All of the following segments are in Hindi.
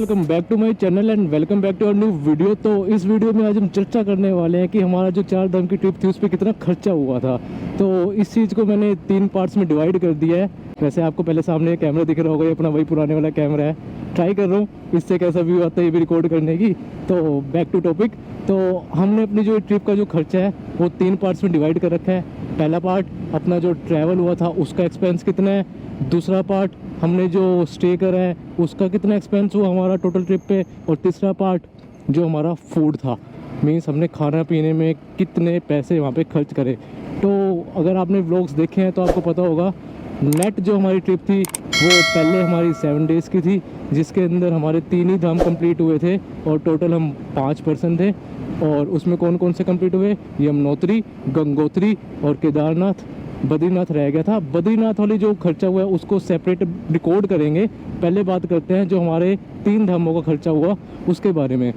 Welcome back to my channel and welcome back to our new video. तो इस वीडियो में आज हम चर्चा करने वाले हैं कि हमारा जो 4 धाम की ट्रिप थी उस पर कितना खर्चा हुआ था। तो इस चीज़ को मैंने 3 पार्ट्स में डिवाइड कर दिया है। वैसे आपको पहले सामने कैमरा दिख रहा होगा, ये अपना वही पुराने वाला कैमरा है। ट्राई कर रहा हूँ इससे कैसा व्यू आता है ये भी रिकॉर्ड करने की। तो बैक टू टॉपिक। तो हमने अपनी जो ट्रिप का जो खर्चा है वो 3 पार्ट्स में डिवाइड कर रखा है। पहला पार्ट अपना जो ट्रैवल हुआ था उसका एक्सपेंस कितना है, दूसरा पार्ट हमने जो स्टे करा है उसका कितना एक्सपेंस हुआ हमारा टोटल ट्रिप पे, और तीसरा पार्ट जो हमारा फूड था, मीन्स हमने खाना पीने में कितने पैसे वहाँ पे खर्च करे। तो अगर आपने व्लॉग्स देखे हैं तो आपको पता होगा नेट जो हमारी ट्रिप थी वो पहले हमारी 7 डेज़ की थी, जिसके अंदर हमारे 3 ही धाम कंप्लीट हुए थे और टोटल हम 5 पर्सन थे। और उसमें कौन कौन से कंप्लीट हुए, यमुनोत्री, गंगोत्री और केदारनाथ। बद्रीनाथ रह गया था। बद्रीनाथ वाली जो खर्चा हुआ है उसको सेपरेट रिकॉर्ड करेंगे। पहले बात करते हैं जो हमारे 3 धामों का खर्चा हुआ उसके बारे में।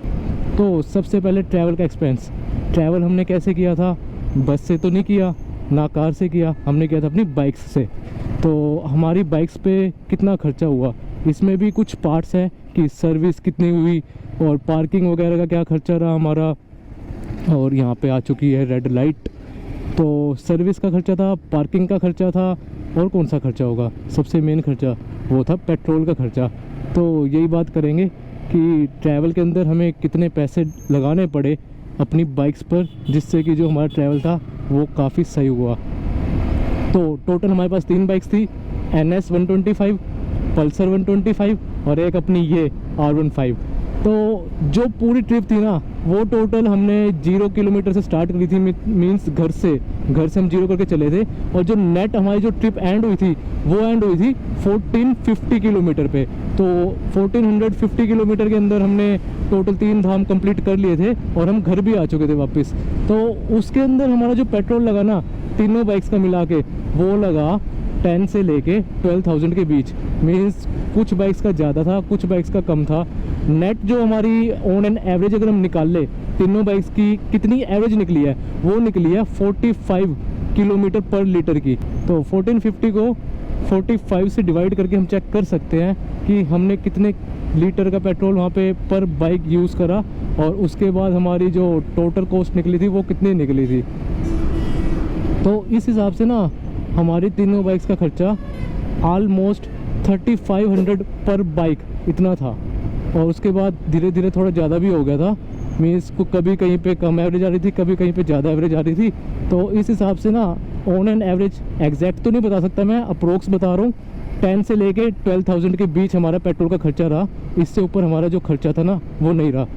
तो सबसे पहले ट्रैवल का एक्सपेंस। ट्रैवल हमने कैसे किया था, बस से तो नहीं किया, ना कार से किया, हमने किया था अपनी बाइक्स से। तो हमारी बाइक्स पे कितना खर्चा हुआ, इसमें भी कुछ पार्ट्स हैं कि सर्विस कितनी हुई और पार्किंग वगैरह का क्या खर्चा रहा हमारा। और यहाँ पे आ चुकी है रेड लाइट। तो सर्विस का खर्चा था, पार्किंग का खर्चा था, और कौन सा खर्चा होगा, सबसे मेन खर्चा वो था पेट्रोल का खर्चा। तो यही बात करेंगे कि ट्रैवल के अंदर हमें कितने पैसे लगाने पड़े अपनी बाइक्स पर, जिससे कि जो हमारा ट्रैवल था वो काफ़ी सही हुआ। तो टोटल हमारे पास 3 बाइक्स थी, NS 125, पल्सर 125 और एक अपनी ये R15। तो जो पूरी ट्रिप थी ना वो टोटल हमने 0 किलोमीटर से स्टार्ट करी थी, मीन्स घर से हम 0 करके चले थे। और जो नेट हमारी जो ट्रिप एंड हुई थी वो एंड हुई थी 1450 किलोमीटर पे। तो 1450 किलोमीटर के अंदर हमने टोटल 3 धाम कंप्लीट कर लिए थे और हम घर भी आ चुके थे वापस। तो उसके अंदर हमारा जो पेट्रोल लगा ना तीनों बाइक्स का मिला के वो लगा 10 से लेके 12,000 के बीच। मीन्स कुछ बाइक्स का ज़्यादा था, कुछ बाइक्स का कम था। नेट जो हमारी ऑन एन एवरेज अगर हम निकाल ले तीनों बाइक्स की कितनी एवरेज निकली है, वो निकली है 45 किलोमीटर पर लीटर की। तो 1450 को 45 से डिवाइड करके हम चेक कर सकते हैं कि हमने कितने लीटर का पेट्रोल वहाँ पे पर बाइक यूज़ करा, और उसके बाद हमारी जो टोटल कॉस्ट निकली थी वो कितनी निकली थी। तो इस हिसाब से ना हमारी तीनों बाइक्स का खर्चा ऑलमोस्ट 3500 पर बाइक इतना था। और उसके बाद धीरे धीरे थोड़ा ज़्यादा भी हो गया था, मीन्स को कभी कहीं पे कम एवरेज आ रही थी, कभी कहीं पे ज़्यादा एवरेज आ रही थी। तो इस हिसाब से ना ऑन एन एवरेज एग्जैक्ट तो नहीं बता सकता मैं, अप्रोक्स बता रहा हूँ, 10 से लेके 12,000 के बीच हमारा पेट्रोल का खर्चा रहा। इससे ऊपर हमारा जो खर्चा था ना वो नहीं रहा।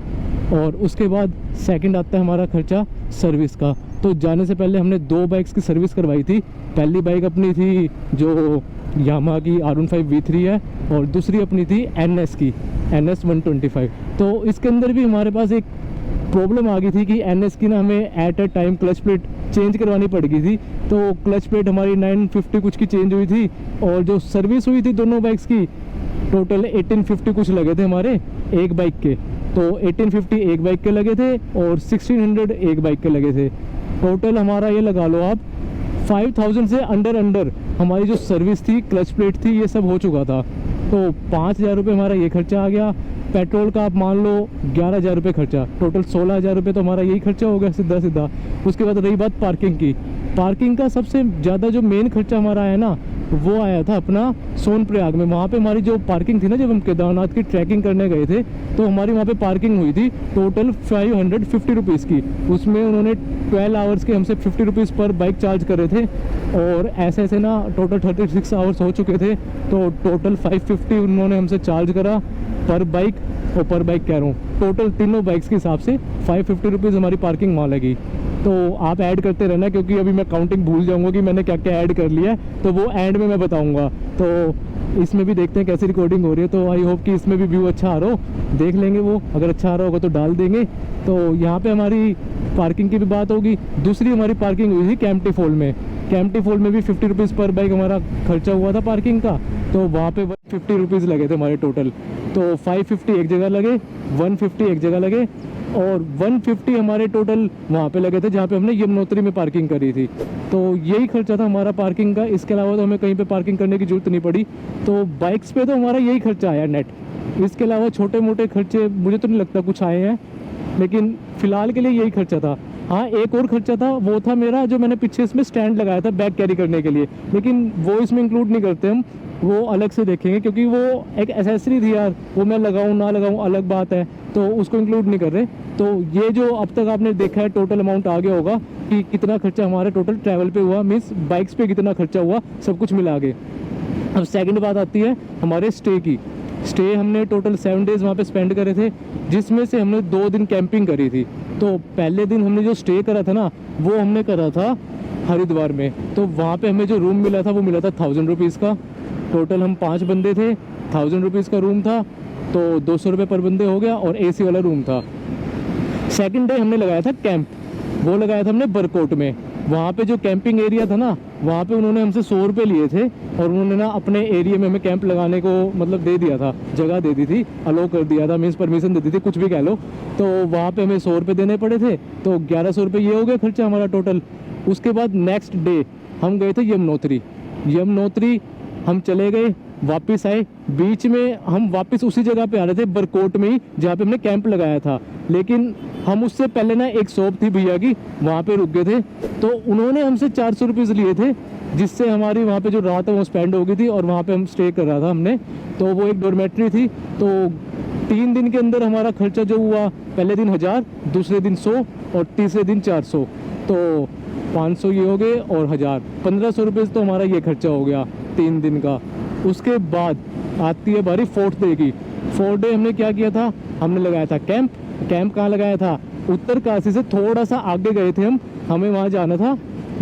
और उसके बाद सेकंड आता है हमारा खर्चा सर्विस का। तो जाने से पहले हमने 2 बाइक्स की सर्विस करवाई थी। पहली बाइक अपनी थी जो यामाहा की R15 V3 है, और दूसरी अपनी थी NS की NS 125। तो इसके अंदर भी हमारे पास एक प्रॉब्लम आ गई थी कि NS की ना हमें at a time clutch plate change करवानी पड़ गई थी। तो क्लच प्लेट हमारी 950 कुछ की चेंज हुई थी, और जो सर्विस हुई थी दोनों बाइक्स की टोटल 1850 कुछ लगे थे हमारे एक बाइक के। तो 1850 एक बाइक के लगे थे और 1600 एक बाइक के लगे थे। टोटल हमारा ये लगा लो आप 5000 से अंडर हमारी जो सर्विस थी, क्लच प्लेट थी, ये सब हो चुका था। तो 5000 रुपये हमारा ये खर्चा आ गया। पेट्रोल का आप मान लो 11,000 रुपये खर्चा, टोटल 16,000 रुपये तो हमारा यही खर्चा हो गया सीधा। उसके बाद रही बात पार्किंग की। पार्किंग का सबसे ज़्यादा जो मेन खर्चा हमारा आया ना वो आया था अपना सोनप्रयाग में। वहाँ पे हमारी जो पार्किंग थी ना, जब हम केदारनाथ की ट्रैकिंग करने गए थे तो हमारी वहाँ पे पार्किंग हुई थी टोटल 550 रुपीज़ की। उसमें उन्होंने 12 आवर्स के हमसे 50 रुपीज़ पर बाइक चार्ज कर रहे थे, और ऐसे ना टोटल 36 आवर्स हो चुके थे। तो टोटल 550 उन्होंने हमसे चार्ज करा पर बाइक, और पर बाइक कह रहा हूँ टोटल तीनों बाइक्स के हिसाब से 550 रुपीज़ हमारी पार्किंग वहाँ लगी। तो आप ऐड करते रहना, क्योंकि अभी मैं काउंटिंग भूल जाऊंगा कि मैंने क्या क्या ऐड कर लिया है, तो वो एंड में मैं बताऊंगा। तो इसमें भी देखते हैं कैसी रिकॉर्डिंग हो रही है। तो आई होप कि इसमें भी व्यू अच्छा आ रहा हो, देख लेंगे वो, अगर अच्छा आ रहा होगा तो डाल देंगे। तो यहाँ पे हमारी पार्किंग की भी बात होगी। दूसरी हमारी पार्किंग हुई थी कैंपटी फॉल में। कैंपटी फॉल में भी 50 रुपीज़ पर बाइक हमारा खर्चा हुआ था पार्किंग का। तो वहाँ पे 150 रुपीज़ लगे थे हमारे टोटल। तो 550 एक जगह लगे, 150 एक जगह लगे, और 150 हमारे टोटल वहाँ पे लगे थे जहाँ पे हमने यमुनोत्री में पार्किंग करी थी। तो यही खर्चा था हमारा पार्किंग का। इसके अलावा तो हमें कहीं पे पार्किंग करने की जरूरत नहीं पड़ी। तो बाइक्स पे तो हमारा यही खर्चा आया नेट। इसके अलावा छोटे मोटे खर्चे मुझे तो नहीं लगता कुछ आए हैं, लेकिन फ़िलहाल के लिए यही खर्चा था। हाँ, एक और खर्चा था, वो था मेरा जो मैंने पीछे इसमें स्टैंड लगाया था बैग कैरी करने के लिए, लेकिन वो इसमें इंक्लूड नहीं करते हम, वो अलग से देखेंगे, क्योंकि वो एक एसेसरी थी यार, वो मैं लगाऊं ना लगाऊं अलग बात है, तो उसको इंक्लूड नहीं कर रहे। तो ये जो अब तक आपने देखा है टोटल अमाउंट आ गया होगा कि कितना खर्चा हमारा टोटल ट्रैवल पे हुआ, मीन्स बाइक्स पे कितना खर्चा हुआ, सब कुछ मिला के। अब सेकंड बात आती है हमारे स्टे की। स्टे हमने टोटल 7 डेज़ वहाँ पे स्पेंड करे थे, जिसमें से हमने 2 दिन कैंपिंग करी थी। तो पहले दिन हमने जो स्टे करा था ना, वो हमने करा था हरिद्वार में। तो वहाँ पे हमें जो रूम मिला था वो मिला था 1000 रुपीज़ का। टोटल हम 5 बंदे थे, 1000 रुपीज़ का रूम था, तो 200 रुपये पर बंदे हो गया, और AC वाला रूम था। सेकंड डे हमने लगाया था कैंप, वो लगाया था हमने बरकोट में। वहाँ पे जो कैंपिंग एरिया था ना, वहाँ पे उन्होंने हमसे 100 रुपये लिए थे, और उन्होंने ना अपने एरिया में हमें कैंप लगाने को मतलब दे दिया था, जगह दे दी थी, अलो कर दिया था, मीन्स परमिशन दे दी थी, कुछ भी कह लो। तो वहाँ पे हमें 100 रुपये देने पड़े थे, तो 1100 रुपये ये हो गया खर्चा हमारा टोटल। उसके बाद नेक्स्ट डे हम गए थे यमुनोत्री। यमुनोत्री हम चले गए, वापस आए, बीच में हम वापस उसी जगह पे आ रहे थे बरकोट में ही, जहाँ पे हमने कैंप लगाया था। लेकिन हम उससे पहले ना एक शॉप थी भैया की, वहाँ पे रुक गए थे, तो उन्होंने हमसे 400 रुपीज़ लिए थे, जिससे हमारी वहाँ पे जो रात है वो स्पेंड हो गई थी, और वहाँ पे हम स्टे कर रहा था हमने। तो वो एक डॉर्मेट्री थी। तो 3 दिन के अंदर हमारा खर्चा जो हुआ, पहले दिन 1000, दूसरे दिन 100, और तीसरे दिन 400, तो 500 ये हो गए, और 1000, 1500 रुपये तो हमारा ये खर्चा हो गया 3 दिन का। उसके बाद आती है बारी 4th डे की। 4th डे हमने क्या किया था, हमने लगाया था कैंप। कैंप कहाँ लगाया था, उत्तरकाशी से थोड़ा सा आगे गए थे हम, हमें वहाँ जाना था।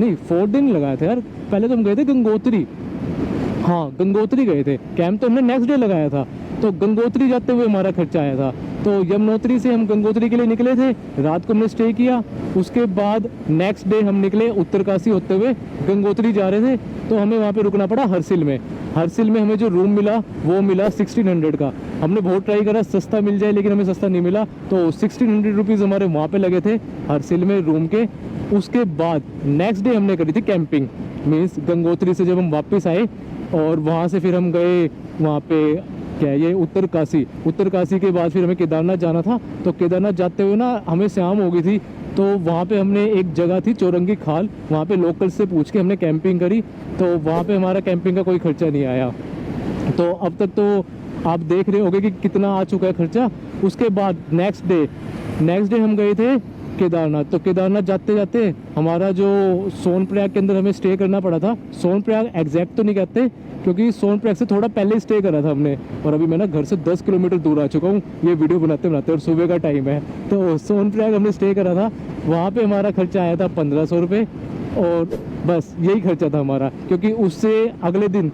नहीं, 4th डे नहीं लगाया था यार, पहले तो हम गए थे गंगोत्री। हाँ, गंगोत्री गए थे, कैंप तो हमने नेक्स्ट डे लगाया था। तो गंगोत्री जाते हुए हमारा खर्चा आया था। तो यमुनोत्री से हम गंगोत्री के लिए निकले थे, रात को हमने स्टे किया। उसके बाद नेक्स्ट डे हम निकले उत्तरकाशी होते हुए, गंगोत्री जा रहे थे, तो हमें वहाँ पे रुकना पड़ा हरसिल में। हरसिल में हमें जो रूम मिला वो मिला 1600 का। हमने बहुत ट्राई करा सस्ता मिल जाए, लेकिन हमें सस्ता नहीं मिला, तो 1600 रुपीज़ हमारे वहाँ पे लगे थे हरसिल में रूम के। उसके बाद नेक्स्ट डे हमने करी थी कैंपिंग, मीन्स गंगोत्री से जब हम वापस आए, और वहाँ से फिर हम गए वहाँ पे क्या है ये उत्तरकाशी। उत्तरकाशी के बाद फिर हमें केदारनाथ जाना था। तो केदारनाथ जाते हुए ना हमें शाम हो गई थी, तो वहाँ पे हमने एक जगह थी चौरंगी खाल, वहाँ पे लोकल से पूछ के हमने कैंपिंग करी। तो वहाँ पे हमारा कैंपिंग का कोई खर्चा नहीं आया। तो अब तक तो आप देख रहे होंगे कि कितना आ चुका है खर्चा। उसके बाद नेक्स्ट डे हम गए थे केदारनाथ। तो केदारनाथ जाते जाते हमारा जो सोनप्रयाग के अंदर हमें स्टे करना पड़ा था, सोनप्रयाग एग्जैक्ट तो नहीं कहते, क्योंकि सोनप्रयाग से थोड़ा पहले स्टे करा था हमने, और अभी मैं ना घर से 10 किलोमीटर दूर आ चुका हूँ ये वीडियो बनाते बनाते, और सुबह का टाइम है। तो सोनप्रयाग हमने स्टे करा था, वहाँ पे हमारा खर्चा आया था 1500 रुपये, और बस यही खर्चा था हमारा। क्योंकि उससे अगले दिन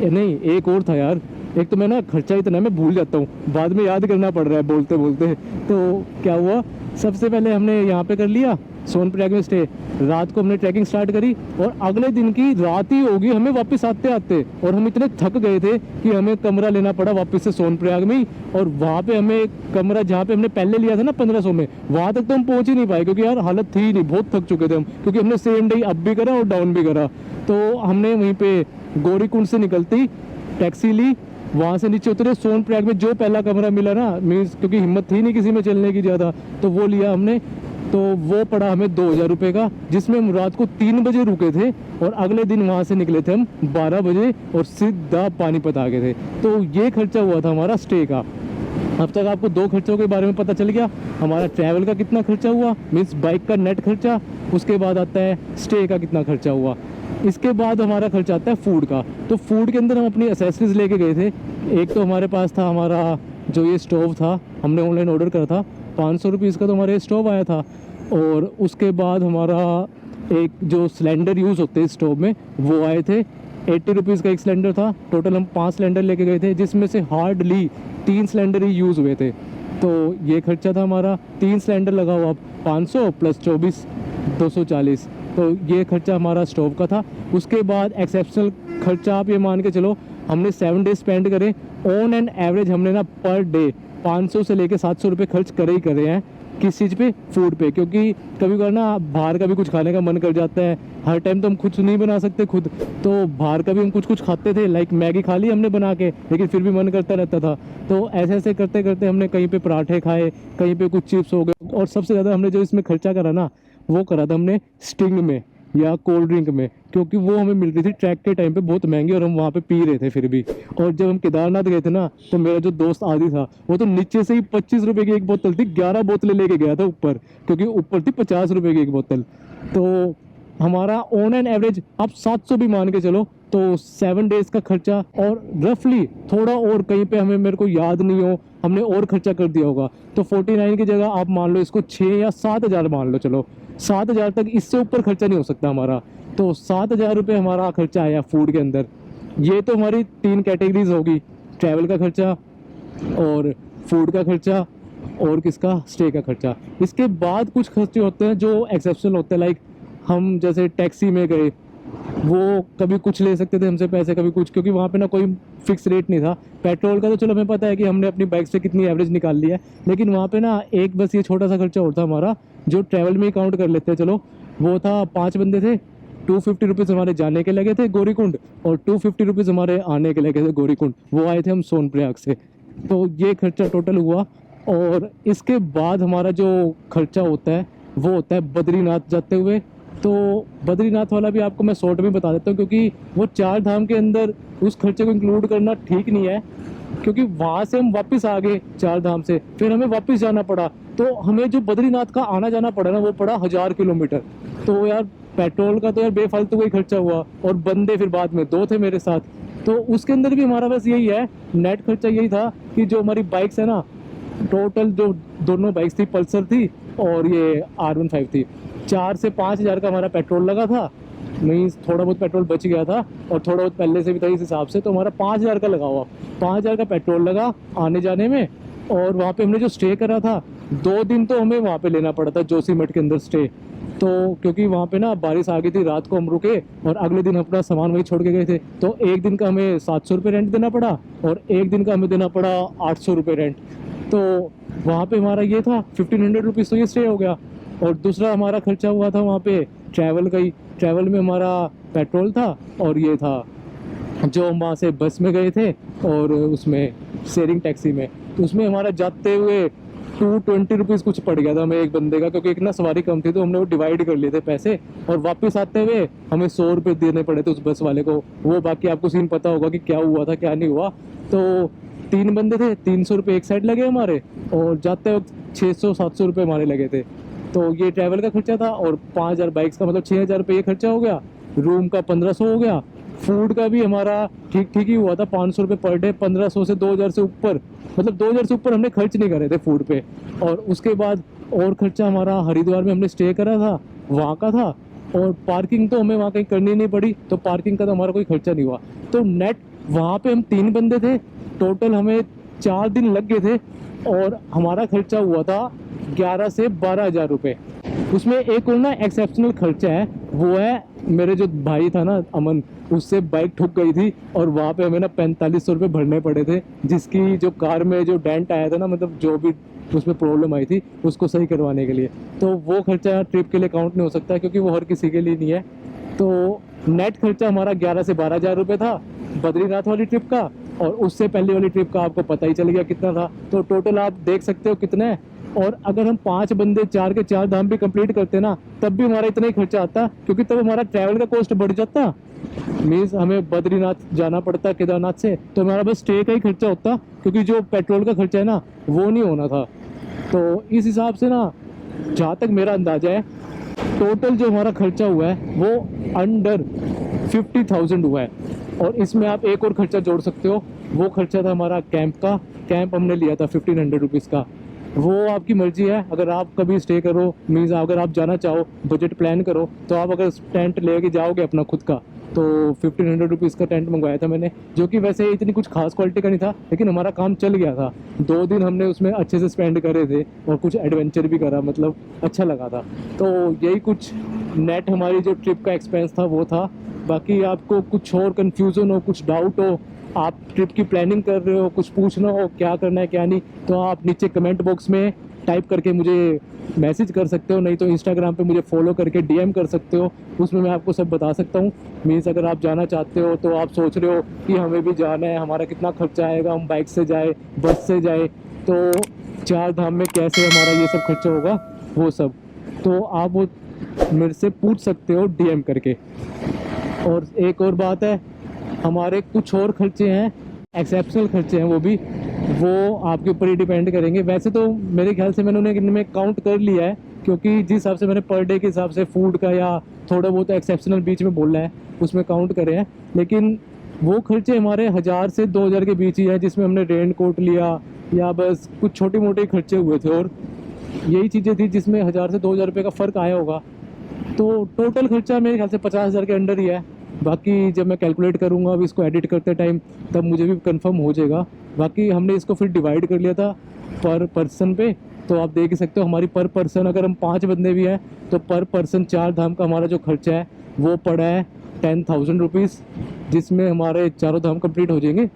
नहीं, एक और था यार, एक तो मैं ना खर्चा इतना मैं भूल जाता हूँ, बाद में याद करना पड़ रहा है बोलते बोलते। तो क्या हुआ, सबसे पहले हमने यहाँ पे कर लिया सोनप्रयाग में स्टे, रात को हमने ट्रैकिंग स्टार्ट करी, और अगले दिन की रात ही होगी हमें वापस आते आते, और हम इतने थक गए थे कि हमें कमरा लेना पड़ा वापस से सोनप्रयाग में ही। और वहाँ पे हमें कमरा जहाँ पे हमने पहले लिया था ना 1500 में, वहाँ तक तो हम पहुँच ही नहीं पाए, क्योंकि यार हालत थी ही नहीं, बहुत थक चुके थे हम, क्योंकि हमने सेम डे अप भी करा और डाउन भी करा। तो हमने वहीं पे गौरीकुंड से निकलती टैक्सी ली, वहाँ से नीचे उतरे, सोनप्रयाग में जो पहला कमरा मिला ना, मीन्स क्योंकि हिम्मत थी नहीं किसी में चलने की ज़्यादा, तो वो लिया हमने। तो वो पड़ा हमें 2000 रुपये का, जिसमें हम रात को 3 बजे रुके थे, और अगले दिन वहाँ से निकले थे हम 12 बजे, और सीधा पानीपत आ गए थे। तो ये खर्चा हुआ था हमारा स्टे का। अब तक आपको 2 खर्चों के बारे में पता चल गया, हमारा ट्रैवल का कितना खर्चा हुआ, मीन्स बाइक का नेट खर्चा, उसके बाद आता है स्टे का कितना खर्चा हुआ। इसके बाद हमारा खर्चा आता है फूड का। तो फूड के अंदर हम अपनी एसेसरीज लेके गए थे। एक तो हमारे पास था हमारा जो ये स्टोव था, हमने ऑनलाइन ऑर्डर करा था, 500 रुपीज़ का तो हमारा स्टोव आया था। और उसके बाद हमारा एक जो सिलेंडर यूज़ होते हैं स्टोव में, वो आए थे 80 रुपीज़ का एक सिलेंडर था। टोटल हम 5 सिलेंडर लेके गए थे, जिसमें से हार्डली 3 सिलेंडर ही यूज़ हुए थे। तो ये खर्चा था हमारा, 3 सिलेंडर लगा हुआ 500 प्लस 24 240, तो ये खर्चा हमारा स्टोव का था। उसके बाद एक्सेप्शनल खर्चा आप ये मान के चलो, हमने 7 डे स्पेंड करे, ऑन एंड एवरेज हमने ना पर डे 500 से लेके 700 रुपये खर्च करे ही करे हैं। किस चीज़ पे? फूड पे। क्योंकि कभी कभार ना बाहर का भी कुछ खाने का मन कर जाता है, हर टाइम तो हम कुछ नहीं बना सकते खुद, तो बाहर का भी हम कुछ कुछ खाते थे। लाइक मैगी खा ली हमने बना के, लेकिन फिर भी मन करता रहता था। तो ऐसे ऐसे करते करते हमने कहीं पे पराठे खाए, कहीं पे कुछ चिप्स हो गए, और सबसे ज़्यादा हमने जो इसमें खर्चा करा ना, वो करा था हमने स्टिंग में या कोल्ड ड्रिंक में, क्योंकि वो हमें मिल रही थी ट्रैक के टाइम पे बहुत महंगी, और हम वहाँ पे पी रहे थे फिर भी। और जब हम केदारनाथ गए थे ना, तो मेरा जो दोस्त आदि था, वो तो नीचे से ही 25 रुपए की एक बोतल थी, 11 बोतलें लेके गया था ऊपर, क्योंकि ऊपर थी 50 रुपए की एक बोतल। तो हमारा ऑन एन एवरेज आप 700 भी मान के चलो, तो 7 डेज का खर्चा, और रफली थोड़ा और कहीं पे हमें, मेरे को याद नहीं हो, हमने और खर्चा कर दिया होगा, तो 49 की जगह आप मान लो इसको 6 या 7 हज़ार मान लो, चलो 7 हज़ार तक, इससे ऊपर खर्चा नहीं हो सकता हमारा। तो 7 हज़ार रुपये हमारा खर्चा आया फूड के अंदर। ये तो हमारी 3 कैटेगरीज होगी, ट्रैवल का खर्चा और फूड का खर्चा और किसका, स्टे का खर्चा। इसके बाद कुछ खर्चे होते हैं जो एक्सेप्शनल होते हैं, लाइक हम जैसे टैक्सी में गए, वो कभी कुछ ले सकते थे हमसे पैसे, कभी कुछ, क्योंकि वहाँ पे ना कोई फिक्स रेट नहीं था। पेट्रोल का तो चलो हमें पता है कि हमने अपनी बाइक से कितनी एवरेज निकाल ली है, लेकिन वहाँ पे ना एक बस ये छोटा सा खर्चा और था हमारा, जो ट्रैवल में ही काउंट कर लेते हैं चलो, वो था 5 बंदे थे, 250 रुपीज़ हमारे जाने के लगे थे गौरीकुंड, और 250 रुपीज़ हमारे आने के लगे थे गौरीकुंड। वो आए थे हम सोनप्रयाग से। तो ये खर्चा टोटल हुआ। और इसके बाद हमारा जो खर्चा होता है वो होता है बद्रीनाथ जाते हुए। तो बद्रीनाथ वाला भी आपको मैं शॉर्ट में बता देता हूँ, क्योंकि वो 4 धाम के अंदर उस खर्चे को इंक्लूड करना ठीक नहीं है, क्योंकि वहाँ से हम वापस आ गए 4 धाम से, फिर हमें वापस जाना पड़ा, तो हमें जो बद्रीनाथ का आना जाना पड़ा ना, वो पड़ा 1000 किलोमीटर। तो यार पेट्रोल का तो यार बेफालतू का ही खर्चा हुआ, और बंदे फिर बाद में 2 थे मेरे साथ, तो उसके अंदर भी हमारा बस यही है, नेट खर्चा यही था कि जो हमारी बाइक्स है ना, टोटल जो दोनों बाइक्स थी, पल्सर थी और ये R15 थी, 4 से 5 हज़ार का हमारा पेट्रोल लगा था, मीन्स थोड़ा बहुत पेट्रोल बच गया था, और थोड़ा बहुत पहले से भी था, इस हिसाब से तो हमारा 5 हज़ार का लगा हुआ, 5 हज़ार का पेट्रोल लगा आने जाने में। और वहाँ पे हमने जो स्टे करा था, 2 दिन तो हमें वहाँ पे लेना पड़ा था जोशीमठ के अंदर स्टे, तो क्योंकि वहाँ पे ना बारिश आ गई थी, रात को हम रुके और अगले दिन अपना सामान वहीं छोड़ के गए थे, तो एक दिन का हमें 700 रुपये रेंट देना पड़ा, और एक दिन का हमें देना पड़ा 800 रुपये रेंट। तो वहाँ पे हमारा ये था 1500 रुपीज़, तो ये स्टे हो गया। और दूसरा हमारा खर्चा हुआ था वहाँ पे ट्रैवल का ही। ट्रैवल में हमारा पेट्रोल था, और ये था जो हम वहाँ से बस में गए थे और उसमें शेयरिंग टैक्सी में, तो उसमें हमारा जाते हुए 220 रुपीज़ कुछ पड़ गया था हमें एक बंदे का, क्योंकि एक ना सवारी कम थी, तो हमने वो डिवाइड कर लिए थे पैसे, और वापस आते हुए हमें 100 रुपये देने पड़े थे उस बस वाले को। वो बाकी आपको सीन पता होगा कि क्या हुआ था क्या नहीं हुआ। तो 3 बंदे थे, 300 रुपये एक साइड लगे हमारे, और जाते वक्त 600-700 रुपये हमारे लगे थे। तो ये ट्रैवल का खर्चा था, और 5000 बाइक्स का, मतलब 6000 रुपये ये खर्चा हो गया। रूम का 1500 हो गया। फूड का भी हमारा ठीक ठीक ही हुआ था, 500 रुपये पर डे, 1500 से 2000 से ऊपर, मतलब 2000 से ऊपर हमने खर्च नहीं करे थे फूड पे। और उसके बाद और खर्चा हमारा हरिद्वार में हमने स्टे करा था, वहाँ का था, और पार्किंग तो हमें वहाँ कहीं करनी नहीं पड़ी, तो पार्किंग का तो हमारा कोई खर्चा नहीं हुआ। तो नेट वहाँ पे हम 3 बंदे थे, टोटल हमें 4 दिन लग गए थे, और हमारा खर्चा हुआ था 11 से 12 हज़ार रुपये। उसमें एक और ना एक्सेप्शनल खर्चा है, वो है मेरे जो भाई था ना अमन, उससे बाइक ठुक गई थी, और वहाँ पे हमें ना 4500 रुपये भरने पड़े थे, जिसकी जो कार में जो डेंट आया था ना, मतलब जो भी उसमें प्रॉब्लम आई थी उसको सही करवाने के लिए। तो वो खर्चा ट्रिप के लिए काउंट नहीं हो सकता, क्योंकि वो हर किसी के लिए नहीं है। तो नेट खर्चा हमारा 11 से 12 हज़ार रुपये था बद्रीनाथ वाली ट्रिप का, और उससे पहले वाली ट्रिप का आपको पता ही चल गया कितना था। तो टोटल आप देख सकते हो कितना है। और अगर हम 5 बंदे 4 के 4 धाम भी कंप्लीट करते ना, तब भी हमारा इतना ही खर्चा आता, क्योंकि तब हमारा ट्रैवल का कॉस्ट बढ़ जाता। मीन्स हमें बद्रीनाथ जाना पड़ता केदारनाथ से, तो हमारा बस स्टे का ही खर्चा होता, क्योंकि जो पेट्रोल का खर्चा है ना, वो नहीं होना था। तो इस हिसाब से ना, जहाँ तक मेरा अंदाजा है, टोटल जो हमारा खर्चा हुआ है वो अंडर 50,000 हुआ है। और इसमें आप एक और खर्चा जोड़ सकते हो, वो खर्चा था हमारा कैंप का। कैंप हमने लिया था 1500 रुपीज़ का। वो आपकी मर्जी है, अगर आप कभी स्टे करो, मीन्स अगर आप जाना चाहो, बजट प्लान करो, तो आप अगर टेंट लेके जाओगे अपना खुद का, तो 1500 रुपीज़ का टेंट मंगवाया था मैंने, जो कि वैसे इतनी कुछ खास क्वालिटी का नहीं था, लेकिन हमारा काम चल गया था। 2 दिन हमने उसमें अच्छे से स्पेंड करे थे, और कुछ एडवेंचर भी करा, मतलब अच्छा लगा था। तो यही कुछ नेट हमारी जो ट्रिप का एक्सपेंस था वो था। बाकी आपको कुछ और कन्फ्यूज़न हो, कुछ डाउट हो, आप ट्रिप की प्लानिंग कर रहे हो, कुछ पूछना हो क्या करना है क्या नहीं, तो आप नीचे कमेंट बॉक्स में टाइप करके मुझे मैसेज कर सकते हो, नहीं तो इंस्टाग्राम पे मुझे फॉलो करके डीएम कर सकते हो, उसमें मैं आपको सब बता सकता हूँ। मीन्स अगर आप जाना चाहते हो तो आप सोच रहे हो कि हमें भी जाना है, हमारा कितना खर्चा आएगा, हम बाइक से जाए बस से जाए, तो 4 धाम में कैसे हमारा ये सब खर्चा होगा वो सब, तो आप वो मेरे से पूछ सकते हो डीएम करके। और एक और बात है, हमारे कुछ और खर्चे हैं, एक्सेप्शनल खर्चे हैं, वो आपके ऊपर ही डिपेंड करेंगे। वैसे तो मेरे ख्याल से मैंने उन्हें इनमें काउंट कर लिया है, क्योंकि जिस हिसाब से मैंने पर डे के हिसाब से फूड का या थोड़ा बहुत एक्सेप्शनल बीच में बोला है उसमें काउंट करे हैं। लेकिन वो खर्चे हमारे 1000 से 2000 के बीच ही है, जिसमें हमने रेन कोट लिया या बस कुछ छोटे मोटे खर्चे हुए थे, और यही चीज़ें थी जिसमें 1000 से 2000 रुपये का फ़र्क आया होगा। तो टोटल खर्चा मेरे ख्याल से 50,000 के अंडर ही है। बाकी जब मैं कैलकुलेट करूँगा अभी इसको एडिट करते टाइम, तब मुझे भी कंफर्म हो जाएगा। बाकी हमने इसको फिर डिवाइड कर लिया था पर पर्सन पे, तो आप देख ही सकते हो हमारी पर पर्सन, अगर हम 5 बंदे भी हैं तो पर पर्सन 4 धाम का हमारा जो खर्चा है वो पड़ा है 10,000 रुपीज़, जिसमें हमारे चारों धाम कंप्लीट हो जाएंगे।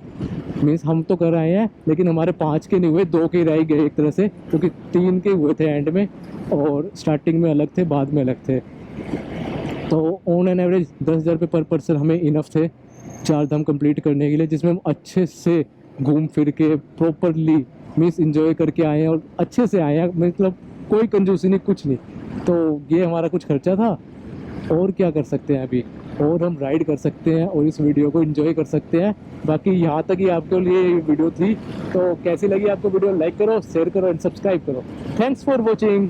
मीन्स हम तो कर आए हैं, लेकिन हमारे 5 के नहीं हुए, 2 के रह गए एक तरह से, क्योंकि 3 के हुए थे एंड में, और स्टार्टिंग में अलग थे बाद में अलग थे। तो ऑन एन एवरेज 10,000 रुपये पर पर्सन हमें इनफ थे 4 धाम कंप्लीट करने के लिए, जिसमें हम अच्छे से घूम फिर के प्रॉपरली मीन्स इंजॉय करके आए हैं, और अच्छे से आए हैं, मतलब कोई कंजूसी नहीं, कुछ नहीं। तो ये हमारा कुछ खर्चा था। और क्या कर सकते हैं अभी, और हम राइड कर सकते हैं और इस वीडियो को एंजॉय कर सकते हैं। बाकी यहाँ तक ही आपके लिए वीडियो थी, तो कैसी लगी आपको वीडियो, लाइक करो, शेयर करो एंड सब्सक्राइब करो। Thanks for watching.